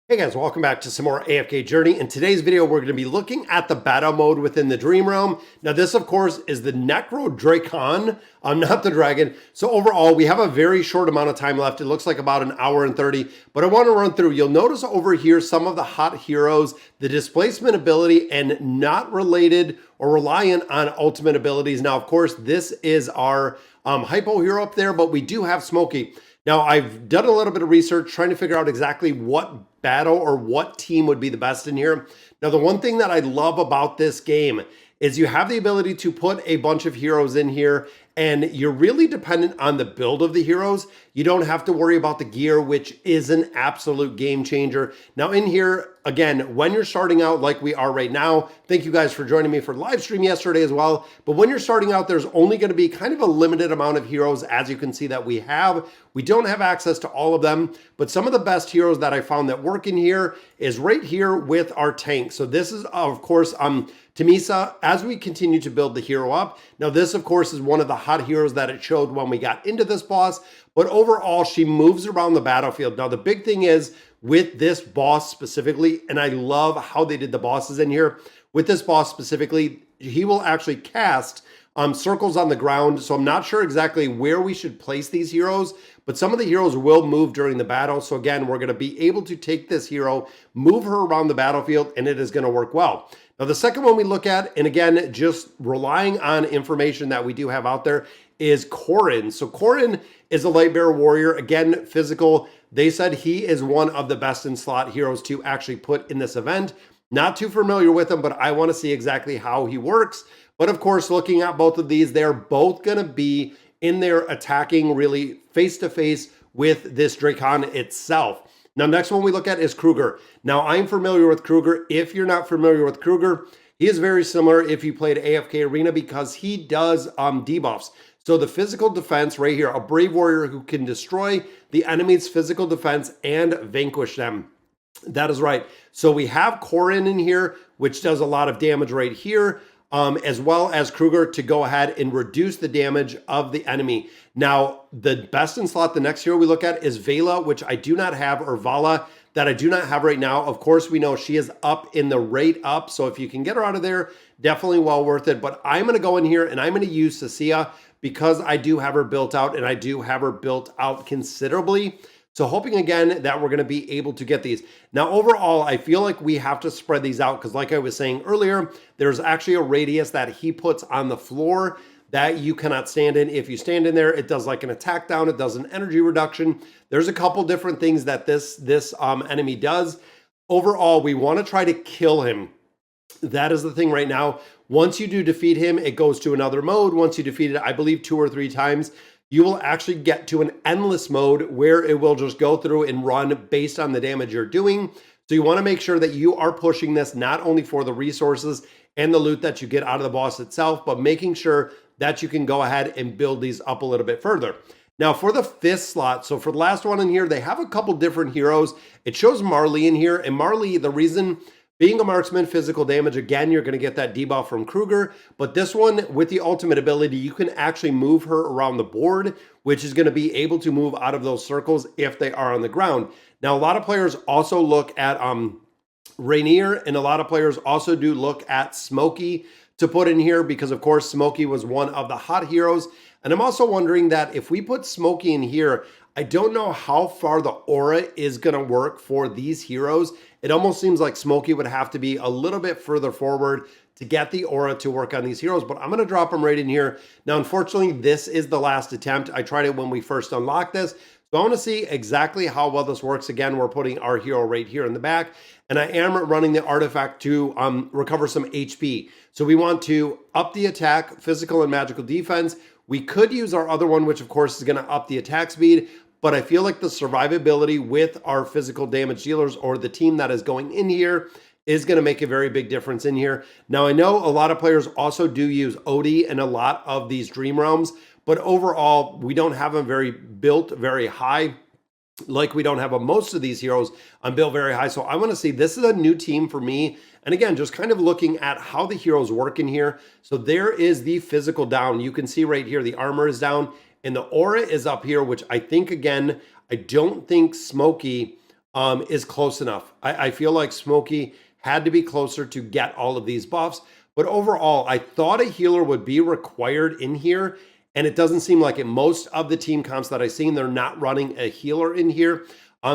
Hey guys, welcome back to some more AFK Journey. In today's video, we're going to be looking at the battle mode within the Dream Realm. Now this, of course, is the Necrodrakon, not the dragon. So overall, we have a very short amount of time left. It looks like about an hour and 30, but I want to run through. You'll notice over here some of the hot heroes, the displacement ability, and not related or reliant on ultimate abilities. Now, of course, this is our Hippo hero up there, but we do have Smokey. Now, I've done a little bit of research trying to figure out exactly what battle or what team would be the best in here. Now, the one thing that I love about this game is you have the ability to put a bunch of heroes in here, and you're really dependent on the build of the heroes. You don't have to worry about the gear, which is an absolute game changer. Now in here, again, when you're starting out like we are right now, thank you guys for joining me for live stream yesterday as well. But when you're starting out, there's only going to be kind of a limited amount of heroes, as you can see that we have. We don't have access to all of them, but some of the best heroes that I found that work in here is right here with our tank. So this is, of course, Tamisa, as we continue to build the hero up. Now this, of course, is one of the hot heroes that it showed when we got into this boss, but overall, she moves around the battlefield. Now the big thing is with this boss specifically, and I love how they did the bosses in here, with this boss specifically, he will actually cast circles on the ground. So I'm not sure exactly where we should place these heroes, but some of the heroes will move during the battle. So again, we're going to be able to take this hero, move her around the battlefield, and it is going to work well. Now, the second one we look at, and again, just relying on information that we do have out there, is Korin. So Korin is a light bearer warrior, again, physical. They said he is one of the best in slot heroes to actually put in this event. Not too familiar with him, but I want to see exactly how he works. But of course, looking at both of these, they're both going to be in there attacking really face-to-face with this Drakon itself. Now, next one we look at is Kruger. Now, I'm familiar with Kruger. If you're not familiar with Kruger, he is very similar if you played AFK Arena because he does debuffs. So the physical defense right here, a brave warrior who can destroy the enemy's physical defense and vanquish them. That is right. So we have Korin in here, which does a lot of damage right here, as well as Kruger to go ahead and reduce the damage of the enemy. Now, the best in slot, the next hero we look at is Vela, which I do not have, or Vala, that I do not have right now. Of course, we know she is up in the rate up, so if you can get her out of there, definitely well worth it. But I'm going to go in here and I'm going to use Cecilia because I do have her built out, and I do have her built out considerably. So hoping again that we're going to be able to get these. Now overall, I feel like we have to spread these out because like I was saying earlier, there's actually a radius that he puts on the floor that you cannot stand in. If you stand in there, it does like an attack down, it does an energy reduction. There's a couple different things that this enemy does. Overall, we want to try to kill him. That is the thing right now. Once you do defeat him, it goes to another mode. Once you defeat it, I believe 2 or 3 times, you will actually get to an endless mode where it will just go through and run based on the damage you're doing. So you want to make sure that you are pushing this not only for the resources and the loot that you get out of the boss itself, but making sure that you can go ahead and build these up a little bit further. Now for the 5th slot, so for the last one in here, they have a couple different heroes. It shows Marley in here, and Marley, the reason being a marksman, physical damage, again, you're going to get that debuff from Kruger. But this one, with the ultimate ability, you can actually move her around the board, which is going to be able to move out of those circles if they are on the ground. Now, a lot of players also look at Rainier, and a lot of players also do look at Smokey to put in here because, of course, Smokey was one of the hot heroes. And I'm also wondering that if we put Smokey in here, I don't know how far the aura is going to work for these heroes. It almost seems like Smokey would have to be a little bit further forward to get the aura to work on these heroes, but I'm going to drop them right in here. Now, unfortunately, this is the last attempt. I tried it when we first unlocked this, so I want to see exactly how well this works. Again, we're putting our hero right here in the back, and I am running the artifact to recover some HP. So we want to up the attack, physical and magical defense. We could use our other one, which of course is going to up the attack speed, but I feel like the survivability with our physical damage dealers or the team that is going in here is going to make a very big difference in here. Now, I know a lot of players also do use Odie in a lot of these Dream Realms, but overall, we don't have them built very high. Like we don't have most of these heroes built very high. So I want to see, this is a new team for me. And again, just kind of looking at how the heroes work in here. So there is the physical down. You can see right here, the armor is down and the aura is up here, which I think, again, I don't think Smokey is close enough. I feel like Smokey had to be closer to get all of these buffs. But overall, I thought a healer would be required in here, and it doesn't seem like it. Most of the team comps that I've seen, they're not running a healer in here.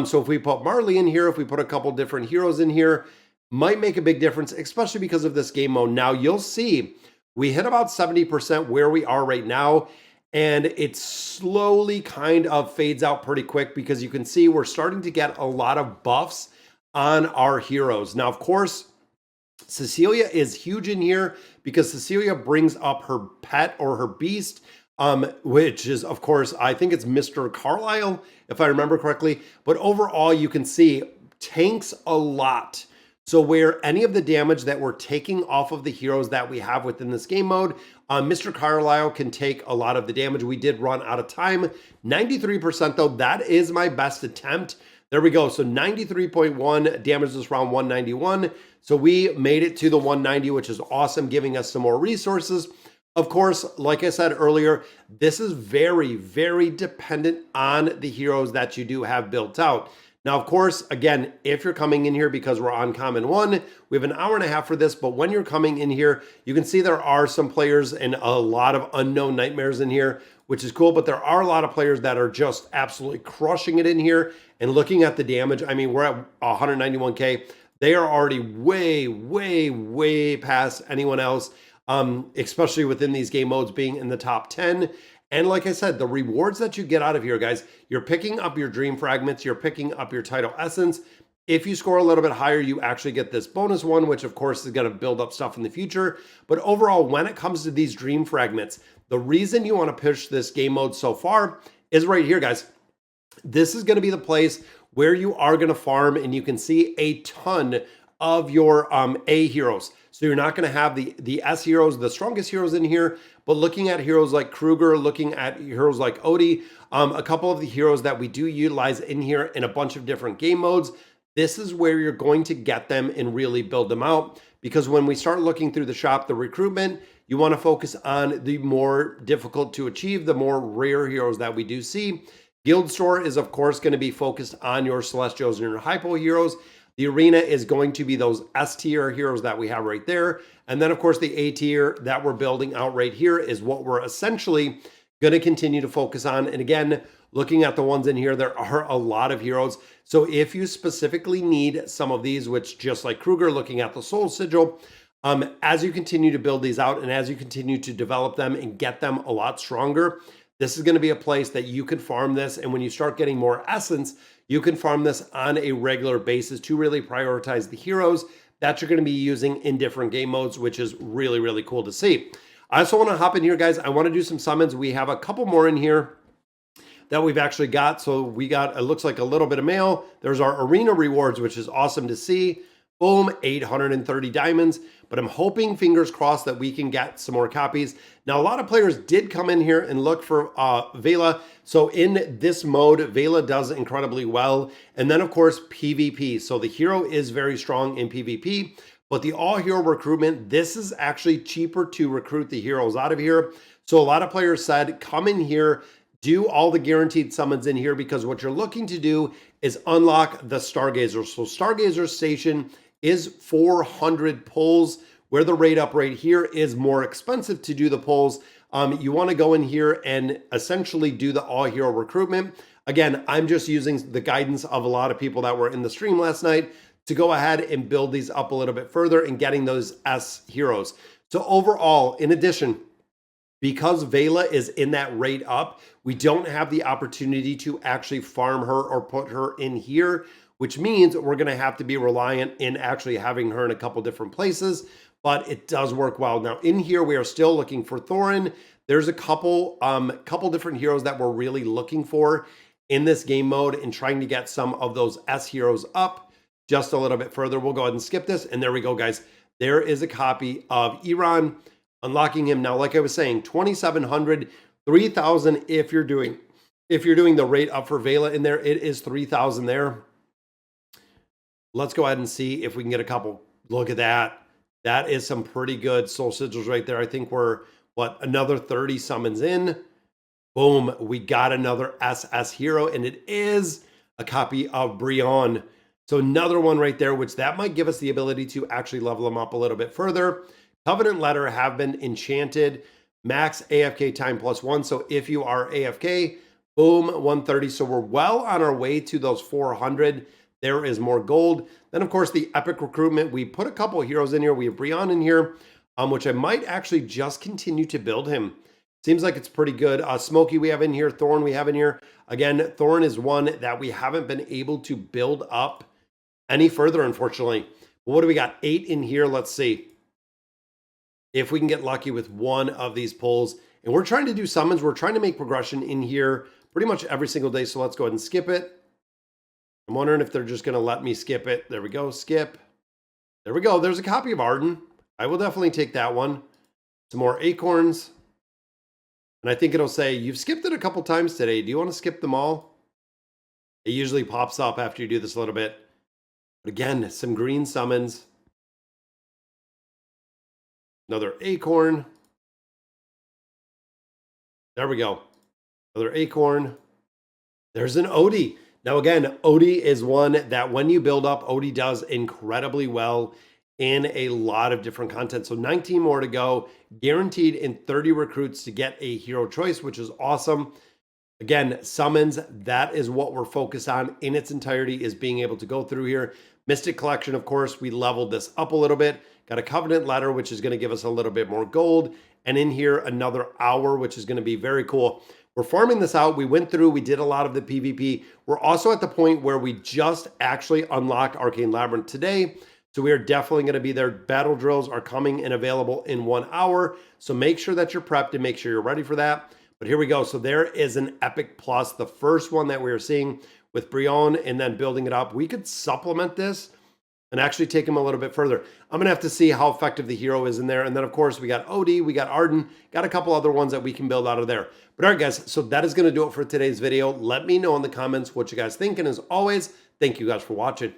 So if we put Marley in here, if we put a couple different heroes in here, might make a big difference, especially because of this game mode. Now, you'll see we hit about 70% where we are right now, and it slowly kind of fades out pretty quick because you can see we're starting to get a lot of buffs on our heroes. Now, of course, Cecilia is huge in here because Cecilia brings up her pet or her beast, which is, of course, I think it's Mr. Carlisle, if I remember correctly. But overall, you can see tanks a lot. So where any of the damage that we're taking off of the heroes that we have within this game mode, Mr. Carlisle can take a lot of the damage. We did run out of time. 93% though, that is my best attempt. There we go. So 93.1 damage this round, 191. So we made it to the 190, which is awesome, giving us some more resources. Of course, like I said earlier, this is very, very dependent on the heroes that you do have built out. Now, of course, again, if you're coming in here because we're on Common 1, we have an hour and a half for this, but when you're coming in here, you can see there are some players and a lot of unknown nightmares in here, which is cool, but there are a lot of players that are just absolutely crushing it in here. And looking at the damage, I mean, we're at 191K. They are already way, way, way past anyone else, especially within these game modes being in the top 10. And like I said, the rewards that you get out of here, guys, you're picking up your dream fragments, you're picking up your title essence. If you score a little bit higher, you actually get this bonus one, which of course is going to build up stuff in the future. But overall, when it comes to these dream fragments, the reason you want to push this game mode so far is right here, guys. This is going to be the place where you are going to farm, and you can see a ton of your A heroes. So you're not going to have the S heroes, the strongest heroes in here, but looking at heroes like Kruger, looking at heroes like Odie, a couple of the heroes that we do utilize in here in a bunch of different game modes, this is where you're going to get them and really build them out. Because when we start looking through the shop, the recruitment, you want to focus on the more difficult to achieve, the more rare heroes that we do see. Guild store is, of course, going to be focused on your Celestials and your Hypo heroes. The arena is going to be those S tier heroes that we have right there. And then, of course, the A tier that we're building out right here is what we're essentially going to continue to focus on. And again, looking at the ones in here, there are a lot of heroes. So if you specifically need some of these, which just like Kruger, looking at the Soul Sigil, as you continue to build these out and as you continue to develop them and get them a lot stronger, this is going to be a place that you can farm this. And when you start getting more essence, you can farm this on a regular basis to really prioritize the heroes that you're going to be using in different game modes, which is really, really cool to see. I also want to hop in here, guys. I want to do some summons. We have a couple more in here that we've actually got. So we got, it looks like a little bit of mail. There's our arena rewards, which is awesome to see. Boom, 830 diamonds. But I'm hoping, fingers crossed, that we can get some more copies. Now, a lot of players did come in here and look for Vela. So in this mode, Vela does incredibly well. And then, of course, PvP. So the hero is very strong in PvP. But the all-hero recruitment, this is actually cheaper to recruit the heroes out of here. So a lot of players said, come in here, do all the guaranteed summons in here, because what you're looking to do is unlock the Stargazer. So Stargazer Station is 400 pulls, where the rate up right here is more expensive to do the pulls. You want to go in here and essentially do the all-hero recruitment. Again, I'm just using the guidance of a lot of people that were in the stream last night to go ahead and build these up a little bit further and getting those S heroes. So overall, in addition, because Vela is in that rate up, we don't have the opportunity to actually farm her or put her in here, which means we're going to have to be reliant in actually having her in a couple different places, but it does work well. Now in here, we are still looking for Thorin. There's a couple different heroes that we're really looking for in this game mode and trying to get some of those S heroes up just a little bit further. We'll go ahead and skip this. And there we go, guys. There is a copy of Iran, unlocking him. Now, like I was saying, 2,700, 3,000 if you're doing the rate up for Vela in there, it is 3,000 there. Let's go ahead and see if we can get a couple. Look at that. That is some pretty good soul sigils right there. I think we're, another 30 summons in. Boom, we got another SS hero, and it is a copy of Brion. So another one right there, which that might give us the ability to actually level them up a little bit further. Covenant Letter have been enchanted. Max AFK time +1. So if you are AFK, boom, 130. So we're well on our way to those 400. There is more gold. Then, of course, the epic recruitment. We put a couple of heroes in here. We have Brion in here, which I might actually just continue to build him. Seems like it's pretty good. Smokey we have in here. Thorn we have in here. Again, Thorn is one that we haven't been able to build up any further, unfortunately. What do we got? 8 in here. Let's see if we can get lucky with one of these pulls. And we're trying to do summons. We're trying to make progression in here pretty much every single day. So let's go ahead and skip it. I'm wondering if they're just going to let me skip it. There we go. Skip. There we go. There's a copy of Arden. I will definitely take that one. Some more acorns. And I think it'll say, you've skipped it a couple times today. Do you want to skip them all? It usually pops up after you do this a little bit. But again, some green summons. Another acorn. There we go. Another acorn. There's an Odie. Now again, Odie is one that when you build up, Odie does incredibly well in a lot of different content. So 19 more to go, guaranteed in 30 recruits to get a hero choice, which is awesome. Again, summons, that is what we're focused on in its entirety, is being able to go through here. Mystic Collection, of course, we leveled this up a little bit. Got a Covenant Letter, which is going to give us a little bit more gold. And in here, another hour, which is going to be very cool. We're farming this out. We went through, we did a lot of the PvP. We're also at the point where we just actually unlocked Arcane Labyrinth today. So we are definitely going to be there. Battle drills are coming and available in 1 hour. So make sure that you're prepped and make sure you're ready for that. But here we go. So there is an Epic Plus, the first one that we are seeing with Brion, and then building it up. We could supplement this and actually take him a little bit further. I'm going to have to see how effective the hero is in there. And then, of course, we got Odie, we got Arden, got a couple other ones that we can build out of there. But all right, guys, so that is going to do it for today's video. Let me know in the comments what you guys think. And as always, thank you guys for watching.